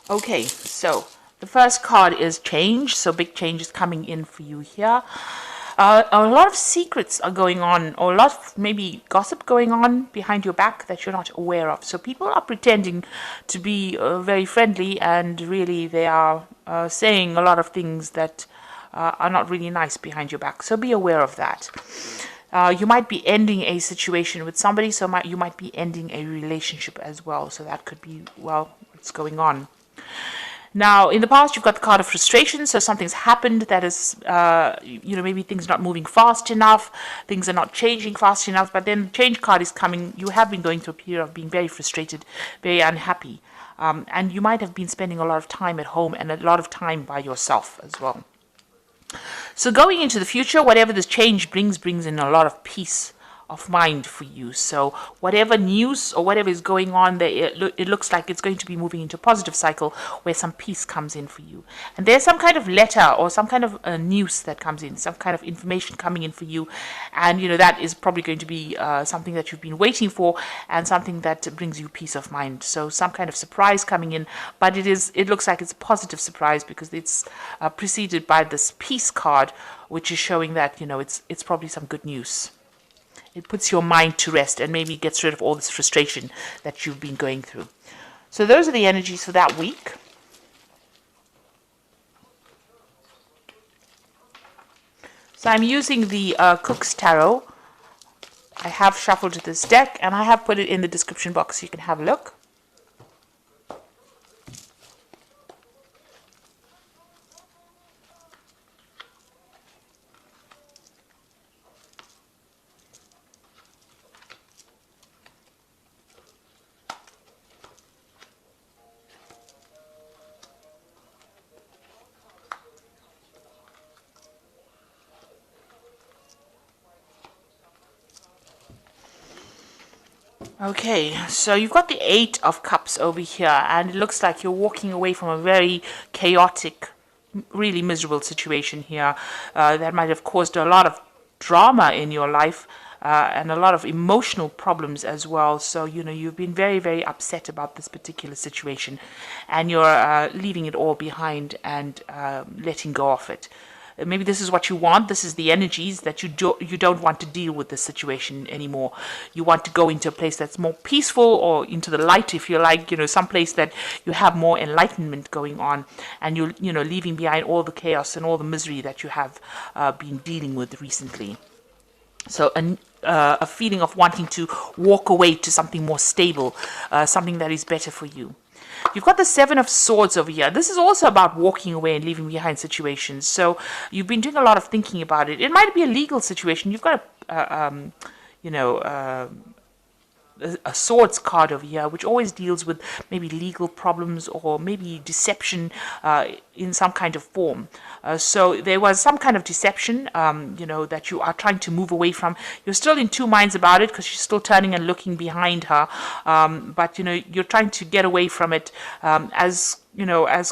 Okay, so the first card is change. So big change is coming in for you here. A lot of secrets are going on, or a lot of maybe gossip going on behind your back that you're not aware of. So people are pretending to be very friendly, and really they are saying a lot of things that are not really nice behind your back. So be aware of that. You might be ending a situation with somebody, so you might be ending a relationship as well. So that could be, well, what's going on. Now, in the past, you've got the card of frustration, so something's happened that is, maybe things are not moving fast enough, things are not changing fast enough, but then the change card is coming. You have been going through a period of being very frustrated, very unhappy, and you might have been spending a lot of time at home and a lot of time by yourself as well. So going into the future, whatever this change brings in a lot of peace of mind for you. So whatever news or whatever is going on there, it looks like it's going to be moving into a positive cycle where some peace comes in for you. And there's some kind of letter or some kind of news that comes in, some kind of information coming in for you. And, that is probably going to be something that you've been waiting for and something that brings you peace of mind. So some kind of surprise coming in, but it looks like it's a positive surprise because it's preceded by this peace card, which is showing that, it's probably some good news. It puts your mind to rest and maybe gets rid of all this frustration that you've been going through. So those are the energies for that week. So I'm using the Cook's Tarot. I have shuffled this deck and I have put it in the description box so you can have a look. Okay, so you've got the Eight of Cups over here, and it looks like you're walking away from a very chaotic, really miserable situation here that might have caused a lot of drama in your life and a lot of emotional problems as well. So, you've been very, very upset about this particular situation, and you're leaving it all behind and letting go of it. Maybe this is what you want. This is the energies that you don't want to deal with this situation anymore. You want to go into a place that's more peaceful, or into the light, if you like. Some place that you have more enlightenment going on, and you're leaving behind all the chaos and all the misery that you have been dealing with recently. So a feeling of wanting to walk away to something more stable, something that is better for you. You've got the Seven of Swords over here. This is also about walking away and leaving behind situations. So you've been doing a lot of thinking about it. It might be a legal situation. You've got a swords card over here, which always deals with maybe legal problems or maybe deception in some kind of form. So there was some kind of deception, that you are trying to move away from. You're still in two minds about it because she's still turning and looking behind her. But you're trying to get away from it as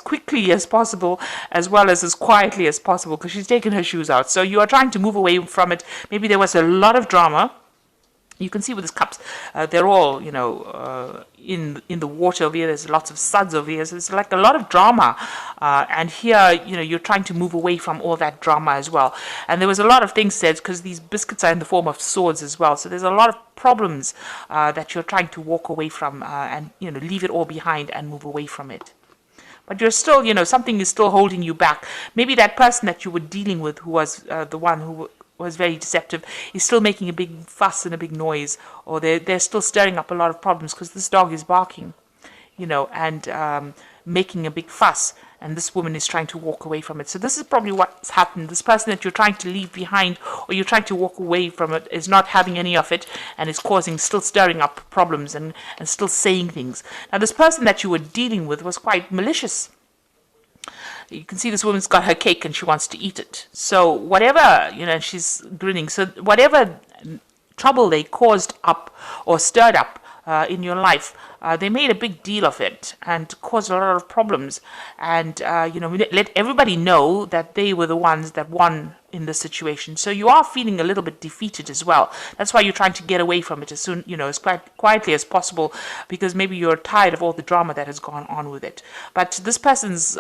quickly as possible, as well as quietly as possible, because she's taken her shoes out. So you are trying to move away from it. Maybe there was a lot of drama. You can see with these cups, they're all, in the water over here. There's lots of suds over here. So it's like a lot of drama. And here, you're trying to move away from all that drama as well. And there was a lot of things said, because these biscuits are in the form of swords as well. So there's a lot of problems that you're trying to walk away from and, leave it all behind and move away from it. But you're still, something is still holding you back. Maybe that person that you were dealing with, who was the one who was very deceptive, is still making a big fuss and a big noise, or they're still stirring up a lot of problems because this dog is barking, and making a big fuss, and this woman is trying to walk away from it. So this is probably what's happened. This person that you're trying to leave behind, or you're trying to walk away from it, is not having any of it, and is still stirring up problems and still saying things. Now, this person that you were dealing with was quite malicious. You can see this woman's got her cake and she wants to eat it. So whatever, she's grinning. So whatever trouble they caused up or stirred up in your life, they made a big deal of it and caused a lot of problems, and let everybody know that they were the ones that won in this situation. So you are feeling a little bit defeated as well. That's why you're trying to get away from it as soon, as quietly as possible, because maybe you're tired of all the drama that has gone on with it. But this person's,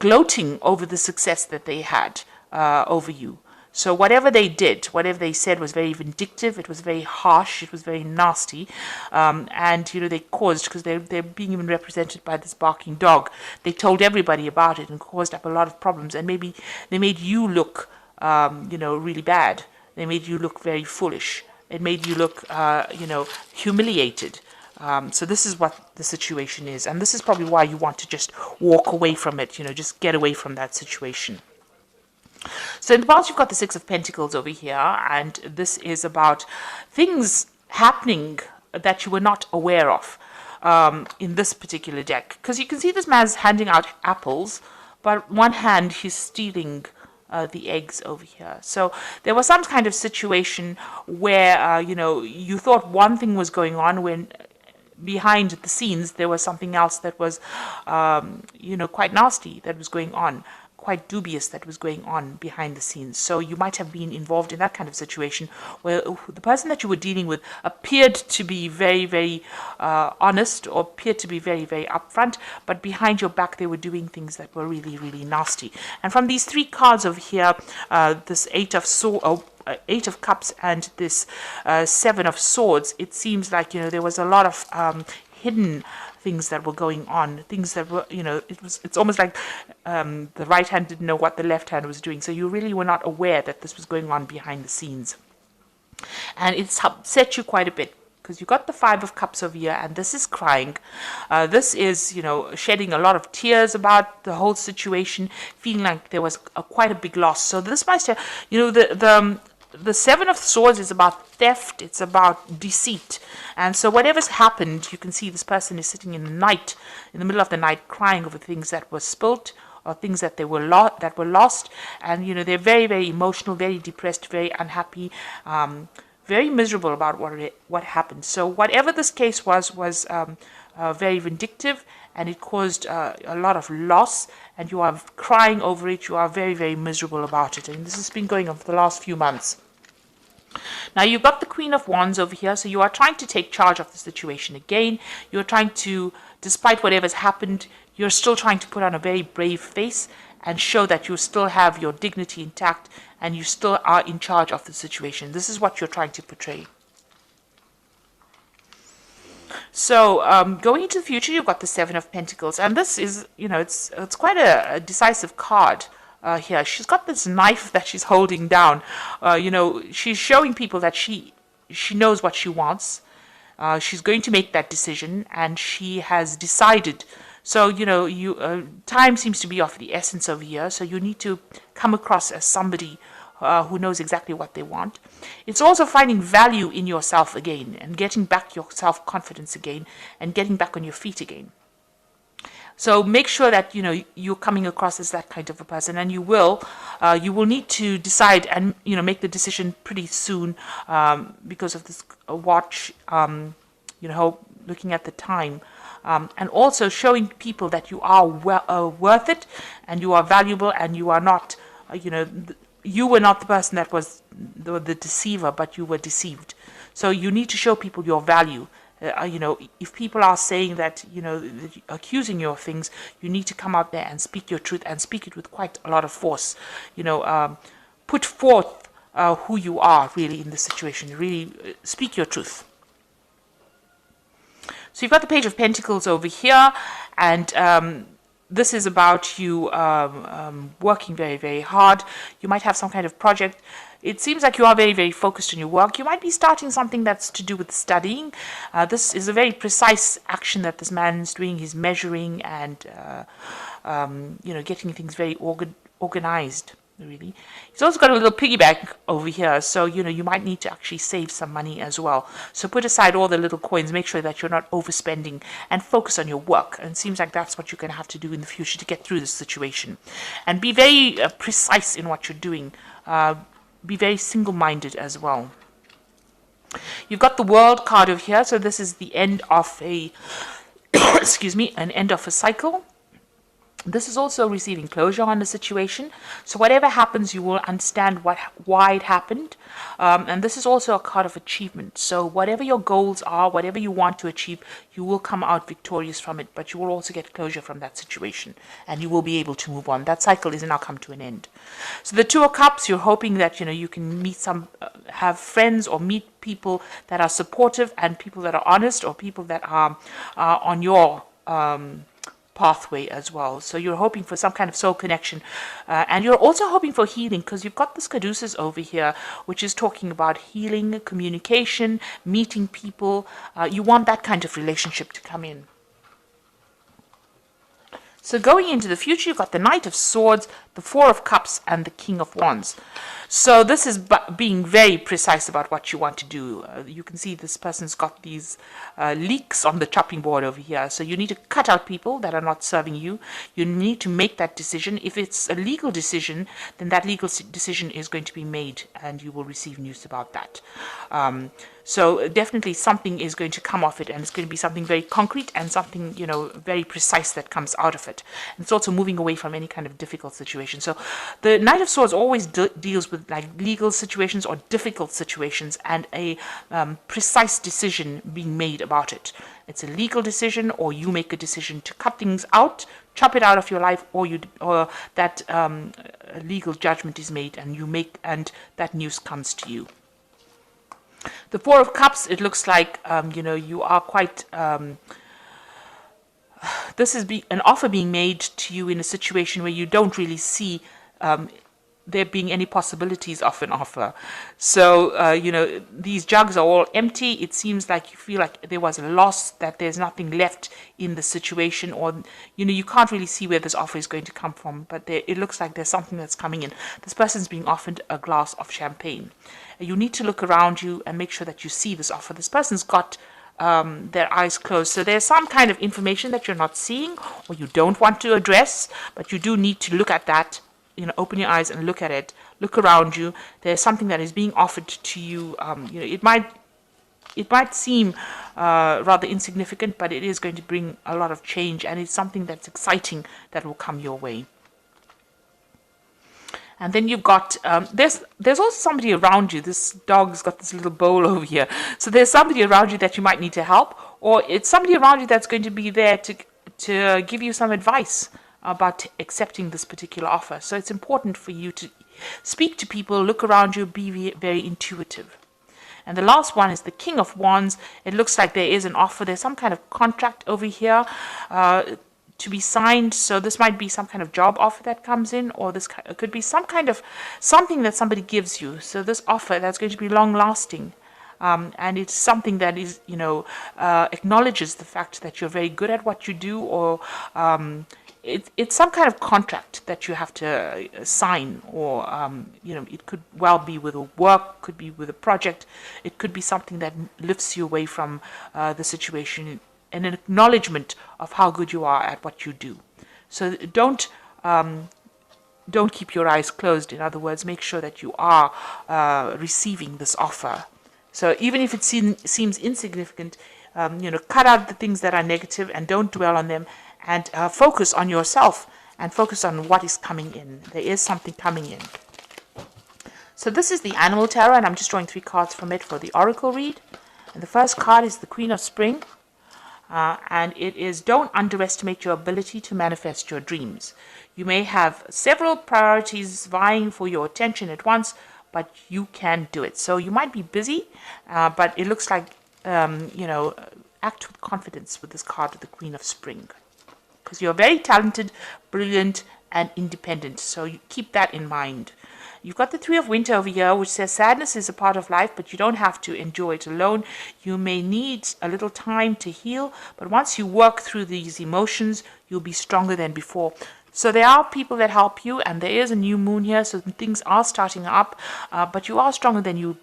gloating over the success that they had over you. So whatever they did, whatever they said was very vindictive, it was very harsh, it was very nasty, and they caused, because they're being even represented by this barking dog, they told everybody about it and caused up a lot of problems, and maybe they made you look, really bad. They made you look very foolish. It made you look, humiliated. So this is what the situation is, and this is probably why you want to just walk away from it, just get away from that situation. So in the past, you've got the Six of Pentacles over here, and this is about things happening that you were not aware of in this particular deck. Because you can see this man's handing out apples, but on one hand, he's stealing the eggs over here. So there was some kind of situation where, you thought one thing was going on when behind the scenes there was something else that was, quite nasty that was going on, quite dubious that was going on behind the scenes. So you might have been involved in that kind of situation where the person that you were dealing with appeared to be very, very honest, or appeared to be very, very upfront, but behind your back they were doing things that were really, really nasty. And from these three cards over here, this Eight of Cups and this Seven of Swords, it seems like there was a lot of hidden things that were going on, things that were, it's almost like the right hand didn't know what the left hand was doing. So you really were not aware that this was going on behind the scenes. And it's upset you quite a bit, because you got the Five of Cups over here, and this is crying. This is, shedding a lot of tears about the whole situation, feeling like there was quite a big loss. So this might have, the Seven of Swords is about theft, it's about deceit. And so whatever's happened, you can see this person is sitting in the middle of the night, crying over things that were spilt, or things that they were lost. And, they're very, very emotional, very depressed, very unhappy, very miserable about what happened. So whatever this case was very vindictive, and it caused a lot of loss, and you are crying over it. You are very, very miserable about it. And this has been going on for the last few months. Now you've got the Queen of Wands over here, so you are trying to take charge of the situation again. You're trying to, despite whatever's happened, you're still trying to put on a very brave face and show that you still have your dignity intact and you still are in charge of the situation. This is what you're trying to portray. So going into the future, you've got the Seven of Pentacles, and this is, it's quite a decisive card. Here, she's got this knife that she's holding down. She's showing people that she knows what she wants. She's going to make that decision, and she has decided. So, time seems to be of the essence over here. So you need to come across as somebody who knows exactly what they want. It's also finding value in yourself again, and getting back your self-confidence again, and getting back on your feet again. So make sure that you're coming across as that kind of a person, and you will need to decide and make the decision pretty soon, because of this watch. Looking at the time, and also showing people that you are worth it, and you are valuable, and you are not, you were not the person that was the deceiver, but you were deceived. So you need to show people your value. If people are saying that, accusing you of things, you need to come out there and speak your truth, and speak it with quite a lot of force. Put forth who you are really in this situation. Really speak your truth. So you've got the Page of Pentacles over here, and this is about you working very, very hard. You might have some kind of project. It seems like you are very, very focused on your work. You might be starting something that's to do with studying. This is a very precise action that this man is doing. He's measuring and, getting things very organized, really. He's also got a little piggy bank over here. So, you might need to actually save some money as well. So put aside all the little coins. Make sure that you're not overspending, and focus on your work. And it seems like that's what you're going to have to do in the future to get through this situation. And be very precise in what you're doing. Be very single-minded as well. You've got the World card over here, so this is the end of a, excuse me, an end of a cycle. This is also receiving closure on the situation. So whatever happens, you will understand why it happened. And this is also a card of achievement. So whatever your goals are, whatever you want to achieve, you will come out victorious from it. But you will also get closure from that situation. And you will be able to move on. That cycle is now come to an end. So the Two of Cups, you're hoping that, you can meet have friends or meet people that are supportive and people that are honest, or people that are on your pathway as well. So you're hoping for some kind of soul connection, and you're also hoping for healing, because you've got this caduceus over here, which is talking about healing, communication, meeting people. You want that kind of relationship to come in. So going into the future, you've got the Knight of Swords, the Four of Cups, and the King of Wands. So this is being very precise about what you want to do. You can see this person's got these leaks on the chopping board over here. So you need to cut out people that are not serving you. You need to make that decision. If it's a legal decision, then that legal decision is going to be made, and you will receive news about that. So definitely something is going to come off it, and it's going to be something very concrete and something, very precise that comes out of it. And it's also moving away from any kind of difficult situation. So the Knight of Swords always deals with like legal situations or difficult situations, and a precise decision being made about it. It's a legal decision, or you make a decision to cut things out, chop it out of your life, or that legal judgment is made, and that news comes to you. The Four of Cups, it looks like, you are quite, this is an offer being made to you in a situation where you don't really see there being any possibilities of an offer. So, these jugs are all empty. It seems like you feel like there was a loss, that there's nothing left in the situation, or, you can't really see where this offer is going to come from, but it looks like there's something that's coming in. This person's being offered a glass of champagne. You need to look around you and make sure that you see this offer. This person's got their eyes closed. So there's some kind of information that you're not seeing, or you don't want to address, but you do need to look at that. Open your eyes and look at it. Look around you. There's something that is being offered to you. It might seem rather insignificant, but it is going to bring a lot of change, and it's something that's exciting that will come your way. And then you've got, there's also somebody around you. This dog's got this little bowl over here. So there's somebody around you that you might need to help, or it's somebody around you that's going to be there to give you some advice about accepting this particular offer. So it's important for you to speak to people, look around you, be very intuitive. And the last one is the King of Wands. It looks like there is an offer. There's some kind of contract over here to be signed. So this might be some kind of job offer that comes in, or this could be some kind of something that somebody gives you. So this offer that's going to be long lasting. And it's something that is, acknowledges the fact that you're very good at what you do, or it's some kind of contract that you have to sign, or it could well be with a work, could be with a project, it could be something that lifts you away from the situation, and an acknowledgement of how good you are at what you do. So don't keep your eyes closed. In other words, make sure that you are receiving this offer. So even if it seems insignificant, cut out the things that are negative and don't dwell on them, and focus on yourself and focus on what is coming in. There is something coming in. So this is the Animal Tarot, and I'm just drawing 3 cards from it for the Oracle read. And the first card is the Queen of Spring. And it is, don't underestimate your ability to manifest your dreams. You may have several priorities vying for your attention at once, but you can do it. So you might be busy, but it looks like, act with confidence with this card of the Queen of Spring. Because you're very talented, brilliant, and independent. So you keep that in mind. You've got the Three of Winter over here, which says sadness is a part of life, but you don't have to enjoy it alone. You may need a little time to heal, but once you work through these emotions, you'll be stronger than before. So there are people that help you, and there is a new moon here, so things are starting up, but you are stronger than you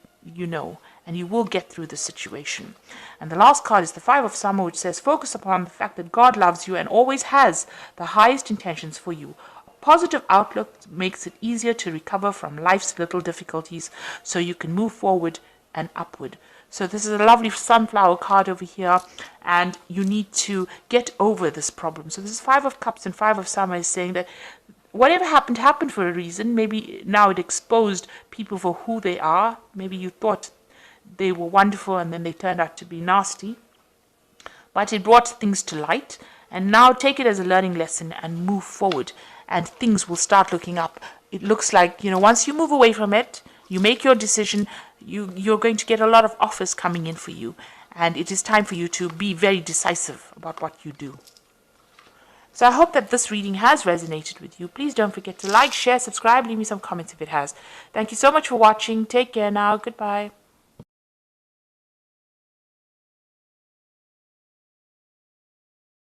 know, and you will get through the situation. And the last card is the Five of Summer, which says focus upon the fact that God loves you and always has the highest intentions for you. Positive outlook makes it easier to recover from life's little difficulties, so you can move forward and upward. So this is a lovely sunflower card over here, and you need to get over this problem. So this is Five of Cups and Five of Summer is saying that whatever happened for a reason. Maybe now it exposed people for who they are. Maybe you thought they were wonderful and then they turned out to be nasty. But it brought things to light, and now take it as a learning lesson and move forward, and things will start looking up. It looks like, once you move away from it, you make your decision, you're going to get a lot of offers coming in for you, and it is time for you to be very decisive about what you do. So I hope that this reading has resonated with you. Please don't forget to like, share, subscribe, leave me some comments if it has. Thank you so much for watching. Take care now. Goodbye.